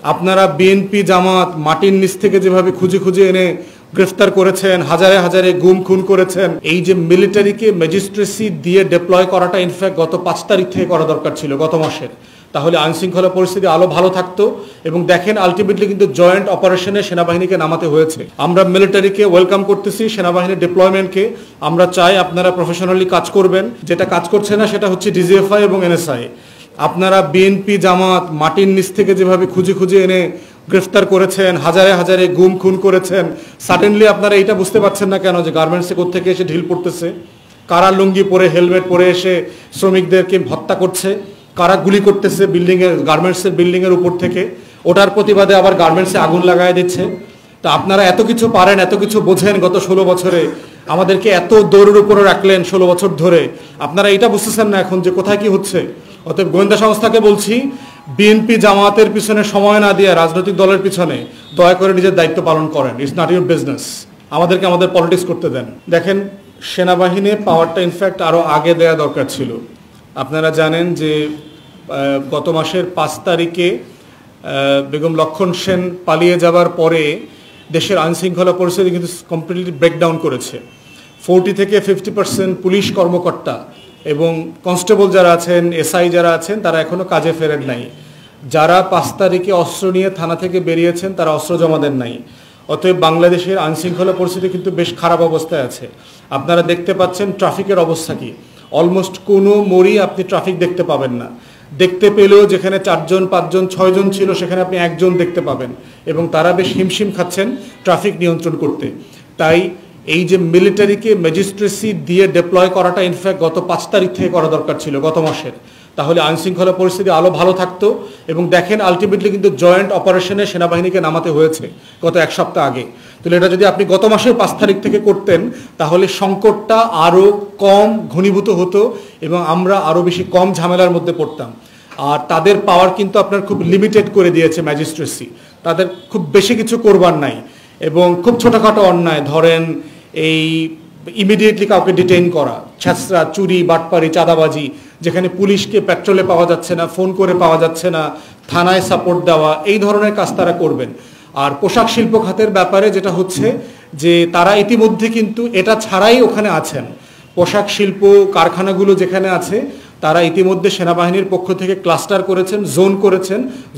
আপনারা বিএনপি জামাত মাটির নিচ থেকে যেভাবে খুঁজে খুঁজে এনে গ্রেফতার করেছেন, হাজারে হাজারে গুম খুন করেছেন, এই যে মিলিটারিকে ম্যাজিস্ট্রেসি দিয়ে ডিপ্লয় করাটা ইনফ্যাক্ট গত 5 তারিখ থেকে করা দরকার ছিল, গত মাসের। তাহলে আইনশৃঙ্খলা পরিস্থিতি আরো ভালো থাকতো। এবং দেখেন আলটিমেটলি কিন্তু জয়েন্ট অপারেশনে সেনাবাহিনীকে নামাতে হয়েছে। আমরা মিলিটারিকে ওয়েলকাম করতেছি, সেনাবাহিনীর ডিপ্লয়মেন্টকে। আমরা চাই আপনারা প্রফেশনালি কাজ করবেন। যেটা কাজ করছে না সেটা হচ্ছে ডিজিএফআই এবং এনএসআই। আপনারা বিএনপি জামাত মাটির নিচ থেকে যেভাবে খুঁজে খুঁজে এনে গ্রেফতার করেছেন, হাজারে হাজারে গুম খুন করেছেন, সাডেনলি আপনারা এটা বুঝতে পারছেন না কেন যে গার্মেন্টসে কোত্থেকে এসে ঢিল পড়তেছে, কারা লুঙ্গি পরে হেলমেট পরে এসে শ্রমিকদেরকে হত্যা করছে, কারা গুলি করতেছে গার্মেন্টসের বিল্ডিংয়ের উপর থেকে, ওটার প্রতিবাদে আবার গার্মেন্টসে আগুন লাগায় দিচ্ছে। তা আপনারা এত কিছু পারেন, এত কিছু বোঝেন, গত 16 বছরে আমাদেরকে এত দৌড়ের উপরে রাখলেন 16 বছর ধরে। আপনারা এটা বুঝতেছেন না এখন যে কোথায় কি হচ্ছে। অতএব গোয়েন্দা সংস্থাকে বলছি, বিএনপি জামাতের পিছনে সময় না দিয়ে রাজনৈতিক দলের পিছনে দয়া করে নিজের দায়িত্ব পালন করেন। It's not your business. আমাদেরকে আমাদের পলিটিক্স করতে দেন। দেখেন, সেনাবাহিনীর পাওয়ারটা ইনফ্যাক্ট আরও আগে দেওয়া দরকার ছিল। আপনারা জানেন যে গত মাসের 5 তারিখে বেগম লক্ষণ সেন পালিয়ে যাবার পরে দেশের আইনশৃঙ্খলা পরিস্থিতি কিন্তু কমপ্লিটলি ব্রেকডাউন করেছে। 40 থেকে 50% পুলিশ কর্মকর্তা এবং কনস্টেবল যারা আছেন, এসআই যারা আছেন, তারা এখনো কাজে ফেরেন নাই। যারা 5 তারিখে অস্ত্র নিয়ে থানা থেকে বেরিয়েছেন তারা অস্ত্র জমা দেন নাই। অতএব বাংলাদেশের আইনশৃঙ্খলা পরিস্থিতি কিন্তু বেশ খারাপ অবস্থায় আছে। আপনারা দেখতে পাচ্ছেন ট্রাফিকের অবস্থা কি। অলমোস্ট কোনো মোড়ই আপনি ট্রাফিক দেখতে পাবেন না। দেখতে পেলেও যেখানে 4 জন 5 জন 6 জন ছিল সেখানে আপনি 1 জন দেখতে পাবেন। এবং তারা বেশ হিমশিম খাচ্ছেন ট্রাফিক নিয়ন্ত্রণ করতে। তাই এই যে মিলিটারিকে ম্যাজিস্ট্রেসি দিয়ে ডিপ্লয় করাটা ইনফ্যাক্ট গত 5 তারিখ থেকে করা দরকার ছিল, গত মাসের। তাহলে আইনশৃঙ্খলা পরিস্থিতি আরো ভালো থাকতো। এবং দেখেন আলটিমেটলি কিন্তু জয়েন্ট অপারেশনে সেনাবাহিনীকে নামাতে হয়েছে গত 1 সপ্তাহ আগে। তাহলে এটা যদি আপনি গত মাসের 5 তারিখ থেকে করতেন তাহলে সংকটটা আরো কম ঘনীভূত হতো এবং আমরা আরো বেশি কম ঝামেলার মধ্যে পড়তাম। আর তাদের পাওয়ার কিন্তু আপনার খুব লিমিটেড করে দিয়েছে ম্যাজিস্ট্রেসি। তাদের খুব বেশি কিছু করবার নাই এবং খুব ছোটখাটো অন্যায়, ধরেন এই ইমিডিয়েটলি কাউকে ডিটেইন করা, ছ্যাঁচড়া, চুরি, বাটপারি, চাঁদাবাজি, যেখানে পুলিশকে পেট্রোলে পাওয়া যাচ্ছে না, ফোন করে পাওয়া যাচ্ছে না, থানায় সাপোর্ট দেওয়া, এই ধরনের কাজ তারা করবেন। আর পোশাক শিল্প খাতের ব্যাপারে যেটা হচ্ছে যে তারা ইতিমধ্যে কিন্তু এটা ছাড়াই ওখানে আছেন। পোশাক শিল্প কারখানাগুলো যেখানে আছে তারা ইতিমধ্যে সেনাবাহিনীর পক্ষ থেকে ক্লাস্টার করেছেন,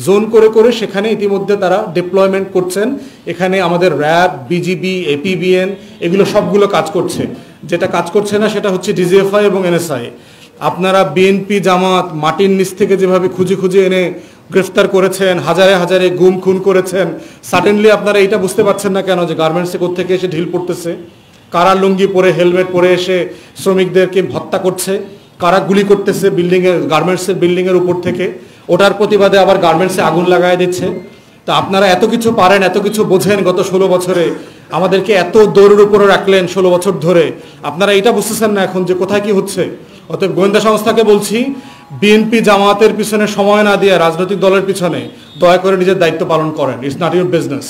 জোন করে করে সেখানে ইতিমধ্যে তারা ডিপ্লয়মেন্ট করছেন। এখানে আমাদের র্যাব, বিজিবি, এপিবিএন এগুলো সবগুলো কাজ করছে। যেটা কাজ করছে না সেটা হচ্ছে ডিজিএফআই এবং এনএসআই। আপনারা বিএনপি জামাত মাটির নিচ থেকে যেভাবে খুঁজে খুঁজে এনে গ্রেফতার করেছেন, হাজারে হাজারে গুম খুন করেছেন, সাডেনলি আপনারা এটা বুঝতে পারছেন না কেন যে গার্মেন্টসে কোত্থেকে এসে ঢিল পড়তেছে, কারা লুঙ্গি পরে হেলমেট পরে এসে শ্রমিকদেরকে হত্যা করছে, কারা গুলি করতেছে গার্মেন্টসের বিল্ডিংয়ের উপর থেকে, ওটার প্রতিবাদে আবার গার্মেন্টসে আগুন লাগায় দিচ্ছে। তা আপনারা এত কিছু পারেন, এত কিছু বোঝেন, গত 16 বছরে আমাদেরকে এত দৌড়ের উপরে রাখলেন 16 বছর ধরে। আপনারা এটা বুঝতেছেন না এখন যে কোথায় কি হচ্ছে। অতএব গোয়েন্দা সংস্থাকে বলছি, বিএনপি জামাতের পিছনে সময় না দিয়ে রাজনৈতিক দলের পিছনে দয়া করে নিজের দায়িত্ব পালন করেন। It's not your business.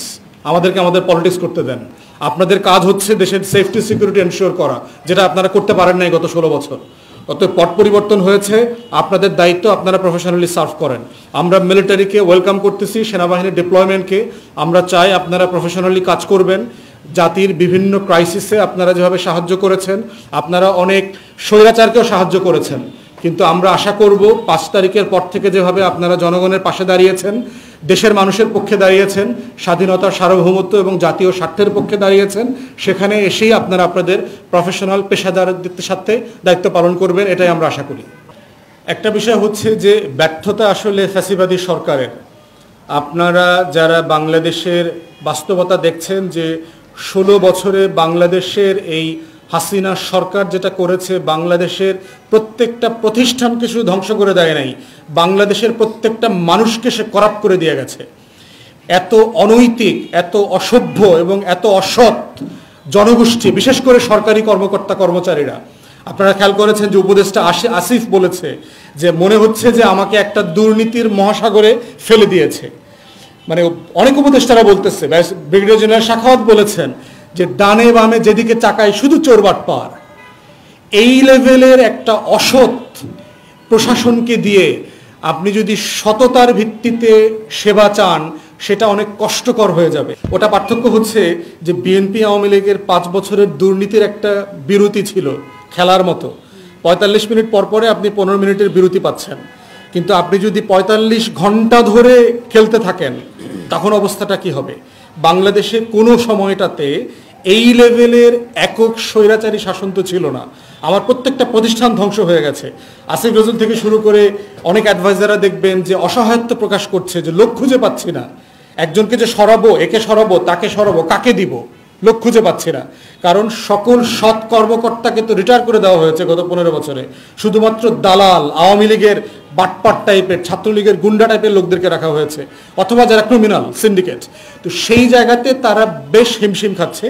আমাদেরকে আমাদের পলিটিক্স করতে দেন। আপনাদের কাজ হচ্ছে দেশের সেফটি সিকিউরিটি এনশিওর করা, যেটা আপনারা করতে পারেন নাই গত 16 বছর। অতএব পট পরিবর্তন হয়েছে, আপনাদের দায়িত্ব, আপনারা প্রফেশনালি সার্ভ করেন। আমরা মিলিটারিকে ওয়েলকাম করতেছি, সেনাবাহিনীর ডিপ্লয়মেন্টকে। আমরা চাই আপনারা প্রফেশনালি কাজ করবেন। জাতির বিভিন্ন ক্রাইসিসে আপনারা যেভাবে সাহায্য করেছেন, আপনারা অনেক স্বৈরাচারকেও সাহায্য করেছেন। কিন্তু আমরা আশা করব 5 তারিখের পর থেকে যেভাবে আপনারা জনগণের পাশে দাঁড়িয়েছেন, দেশের মানুষের পক্ষে দাঁড়িয়েছেন, স্বাধীনতার সার্বভৌমত্ব এবং জাতীয় স্বার্থের পক্ষে দাঁড়িয়েছেন, সেখানে এসেই আপনারা আপনাদের প্রফেশনাল পেশাদারদের সাথে দায়িত্ব পালন করবেন, এটাই আমরা আশা করি। একটা বিষয় হচ্ছে যে ব্যর্থতা আসলে ফ্যাসিবাদী সরকারের। আপনারা যারা বাংলাদেশের বাস্তবতা দেখছেন যে 16 বছরে বাংলাদেশের এই হাসিনা সরকার যেটা করেছে, বাংলাদেশের প্রত্যেকটা প্রতিষ্ঠানকে শুধু ধ্বংস করে দেয় নাই, বাংলাদেশের প্রত্যেকটা মানুষকে সে করাপ্ট করে দিয়ে গেছে। এত অনৈতিক, এত অসভ্য এবং এত অসৎ জনগোষ্ঠী, বিশেষ করে সরকারি কর্মকর্তা কর্মচারীরা। আপনারা খেয়াল করেছেন যে উপদেষ্টা আসিফ বলেছে যে মনে হচ্ছে যে আমাকে একটা দুর্নীতির মহাসাগরে ফেলে দিয়েছে। মানে অনেক উপদেষ্টারা বলতেছে, ব্রিগেডিয়ার জেনারেল শাখাওয়াত বলেছেন যে ডানে বামে যেদিকে চাকায় শুধু চোর বাটপার। এই লেভেলের একটা অসৎ প্রশাসনকে দিয়ে আপনি যদি সততার ভিত্তিতে সেবা চান সেটা অনেক কষ্টকর হয়ে যাবে। ওটা পার্থক্য হচ্ছে যে বিএনপি আওয়ামী লীগের 5 বছরের দুর্নীতির একটা বিরতি ছিল খেলার মতো। 45 মিনিট পর পরে আপনি 15 মিনিটের বিরতি পাচ্ছেন, কিন্তু আপনি যদি 45 ঘন্টা ধরে খেলতে থাকেন তখন অবস্থাটা কি হবে? বাংলাদেশে কোনো সময়টাতে এই লেভেলের একক স্বৈরাচারী শাসন তো ছিল না। আমার প্রত্যেকটা প্রতিষ্ঠান ধ্বংস হয়ে গেছে। আসিফ নজরুল থেকে শুরু করে অনেক অ্যাডভাইজাররা দেখবেন যে অসহায়ত্ব প্রকাশ করছে যে লোক খুঁজে পাচ্ছি না, একজনকে যে সরাবো, একে সরাবো, তাকে সরাবো, কাকে দিব, লোক খুঁজে পাচ্ছি না। কারণ সকল সৎ কর্মকর্তাকে তো রিটায়ার করে দেওয়া হয়েছে গত 15 বছরে। শুধুমাত্র দালাল, আওয়ামী লীগের বাটপাট টাইপের, ছাত্রলীগের গুন্ডা টাইপের লোকদেরকে রাখা হয়েছে, অথবা যারা ক্রিমিনাল সিন্ডিকেট। তো সেই জায়গাতে তারা বেশ হিমশিম খাচ্ছে।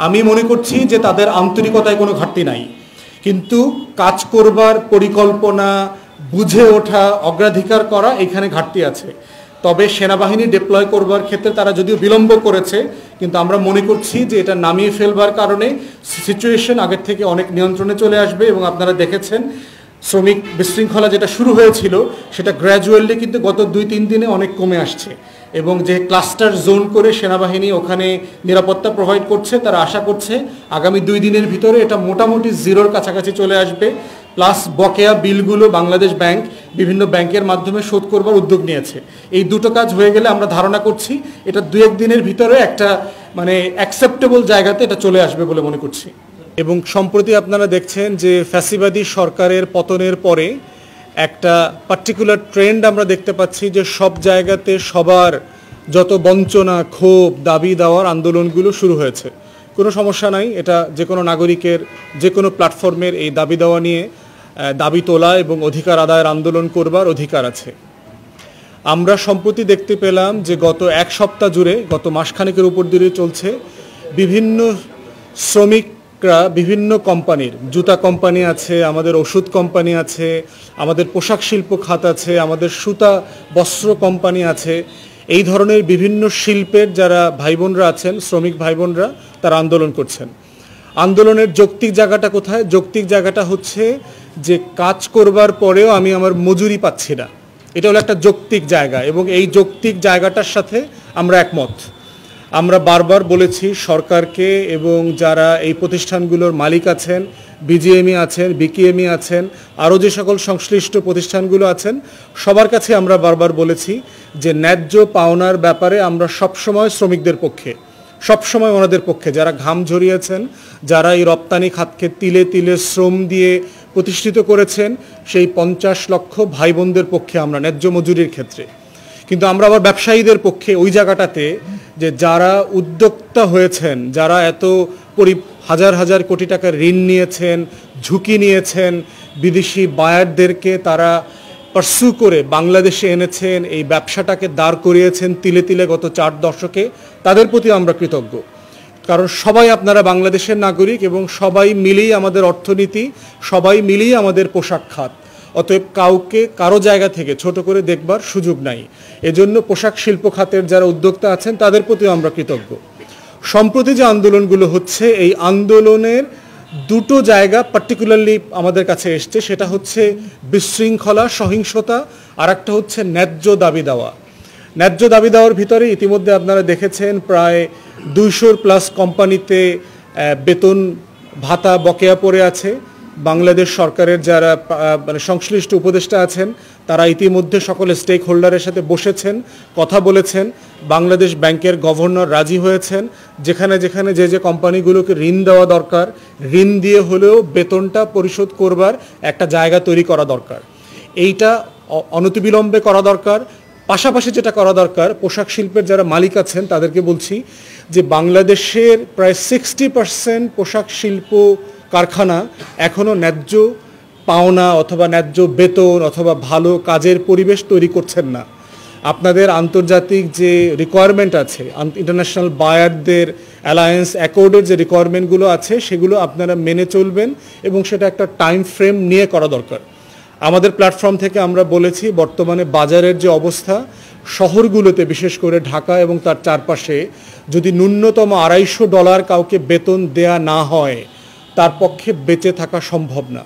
আমি মনে করছি যে তাদের আন্তরিকতায় কোনো ঘাটতি নাই, কিন্তু কাজ করবার পরিকল্পনা, বুঝে ওঠা, অগ্রাধিকার করা, এখানে ঘাটতি আছে। তবে সেনাবাহিনী ডিপ্লয় করবার ক্ষেত্রে তারা যদিও বিলম্ব করেছে, কিন্তু আমরা মনে করছি যে এটা নামিয়ে ফেলবার কারণে সিচুয়েশন আগের থেকে অনেক নিয়ন্ত্রণে চলে আসবে। এবং আপনারা দেখেছেন শ্রমিক বিশৃঙ্খলা যেটা শুরু হয়েছিল সেটা গ্র্যাজুয়ালি কিন্তু গত 2-3 দিনে অনেক কমে আসছে। এবং যে ক্লাস্টার জোন করে সেনাবাহিনী ওখানে নিরাপত্তা প্রোভাইড করছে, তারা আশা করছে আগামী 2 দিনের ভিতরে এটা মোটামুটি জিরোর কাছাকাছি চলে আসবে। প্লাস বকেয়া বিলগুলো বাংলাদেশ ব্যাংক বিভিন্ন ব্যাংকের মাধ্যমে শোধ করবার উদ্যোগ নিয়েছে। এই দুটো কাজ হয়ে গেলে আমরা ধারণা করছি এটা 2-1 দিনের ভিতরে একটা মানে অ্যাকসেপ্টেবল জায়গাতে এটা চলে আসবে বলে মনে করছি। এবং সম্প্রতি আপনারা দেখছেন যে ফ্যাসিবাদী সরকারের পতনের পরে একটা পার্টিকুলার ট্রেন্ড আমরা দেখতে পাচ্ছি যে সব জায়গাতে সবার যত বঞ্চনা, ক্ষোভ, দাবি দেওয়ার আন্দোলনগুলো শুরু হয়েছে। কোনো সমস্যা নাই, এটা যে কোনো নাগরিকের যে কোনো প্ল্যাটফর্মের এই দাবি দেওয়া নিয়ে দাবি তোলা এবং অধিকার আদায়ের আন্দোলন করবার অধিকার আছে। আমরা সম্প্রতি দেখতে পেলাম যে গত 1 সপ্তাহ জুড়ে, গত মাসখানেকের উপর দিয়ে চলছে, বিভিন্ন শ্রমিকরা বিভিন্ন কোম্পানির, জুতা কোম্পানি আছে, আমাদের ওষুধ কোম্পানি আছে, আমাদের পোশাক শিল্প খাত আছে, আমাদের সুতা বস্ত্র কোম্পানি আছে, এই ধরনের বিভিন্ন শিল্পের যারা ভাই বোনরা আছেন, শ্রমিক ভাই বোনরা, তারা আন্দোলন করছেন। আন্দোলনের যৌক্তিক জায়গাটা কোথায়? যৌক্তিক জায়গাটা হচ্ছে যে কাজ করবার পরেও আমি আমার মজুরি পাচ্ছি না, এটা হলো একটা যৌক্তিক জায়গা। এবং এই যৌক্তিক জায়গাটার সাথে আমরা একমত। আমরা বারবার বলেছি সরকারকে এবং যারা এই প্রতিষ্ঠানগুলোর মালিক আছেন, বিজিএমই আছেন, বিকেএমই আছেন, আরও যে সকল সংশ্লিষ্ট প্রতিষ্ঠানগুলো আছেন, সবার কাছে আমরা বারবার বলেছি যে ন্যায্য পাওনার ব্যাপারে আমরা সবসময় শ্রমিকদের পক্ষে, সবসময় ওনাদের পক্ষে। যারা ঘাম ঝরিয়েছেন, যারা এই রপ্তানি খাতকে তিলে তিলে শ্রম দিয়ে প্রতিষ্ঠিত করেছেন, সেই 50 লক্ষ ভাই বোনদের পক্ষে আমরা ন্যায্য মজুরির ক্ষেত্রে। কিন্তু আমরা আবার ব্যবসায়ীদের পক্ষে ওই জায়গাটাতে যে যারা উদ্যোক্তা হয়েছেন, যারা এত হাজার হাজার কোটি টাকার ঋণ নিয়েছেন, ঝুঁকি নিয়েছেন, বিদেশি বায়ারদেরকে তারা পার্সু করে বাংলাদেশে এনেছেন, এই ব্যবসাটাকে দাঁড় করিয়েছেন তিলে তিলে গত 4 দশকে, তাদের প্রতি আমরা কৃতজ্ঞ। কারণ সবাই আপনারা বাংলাদেশের নাগরিক এবং সবাই মিলেই আমাদের অর্থনীতি, সবাই মিলেই আমাদের পোশাক খাত। অতএব কাউকে কারো জায়গা থেকে ছোট করে দেখবার সুযোগ নাই। এজন্য পোশাক শিল্প খাতের যারা উদ্যোক্তা আছেন তাদের প্রতিও আমরা কৃতজ্ঞ। সম্প্রতি যে আন্দোলনগুলো হচ্ছে, এই আন্দোলনের দুটো জায়গা পার্টিকুলারলি আমাদের কাছে এসছে। সেটা হচ্ছে বিশৃঙ্খলা, সহিংসতা, আর একটা হচ্ছে ন্যায্য দাবি দেওয়া। ন্যায্য দাবি দেওয়ার ভিতরে ইতিমধ্যে আপনারা দেখেছেন প্রায় 200 প্লাস কোম্পানিতে বেতন ভাতা বকেয়া পড়ে আছে। বাংলাদেশ সরকারের যারা মানে সংশ্লিষ্ট উপদেষ্টা আছেন, তারা ইতিমধ্যে সকল স্টেক হোল্ডারের সাথে বসেছেন, কথা বলেছেন। বাংলাদেশ ব্যাংকের গভর্নর রাজি হয়েছেন, যেখানে যেখানে যে যে কোম্পানিগুলোকে ঋণ দেওয়া দরকার, ঋণ দিয়ে হলেও বেতনটা পরিশোধ করবার একটা জায়গা তৈরি করা দরকার। এইটা অনতিবিলম্বে করা দরকার। পাশাপাশি যেটা করা দরকার, পোশাক শিল্পের যারা মালিক আছেন তাদেরকে বলছি যে বাংলাদেশের প্রায় 60% পোশাক শিল্প কারখানা এখনও ন্যায্য পাওনা অথবা ন্যায্য বেতন অথবা ভালো কাজের পরিবেশ তৈরি করছেন না। আপনাদের আন্তর্জাতিক যে রিকোয়ারমেন্ট আছে, ইন্টারন্যাশনাল বায়ারদের অ্যালায়েন্স অ্যাকর্ডের যে রিকোয়ারমেন্টগুলো আছে, সেগুলো আপনারা মেনে চলবেন এবং সেটা একটা টাইম ফ্রেম নিয়ে করা দরকার। আমাদের প্ল্যাটফর্ম থেকে আমরা বলেছি বর্তমানে বাজারের যে অবস্থা, শহরগুলোতে বিশেষ করে ঢাকা এবং তার চারপাশে যদি ন্যূনতম $250 কাউকে বেতন দেয়া না হয়, তার পক্ষে বেঁচে থাকা সম্ভব না।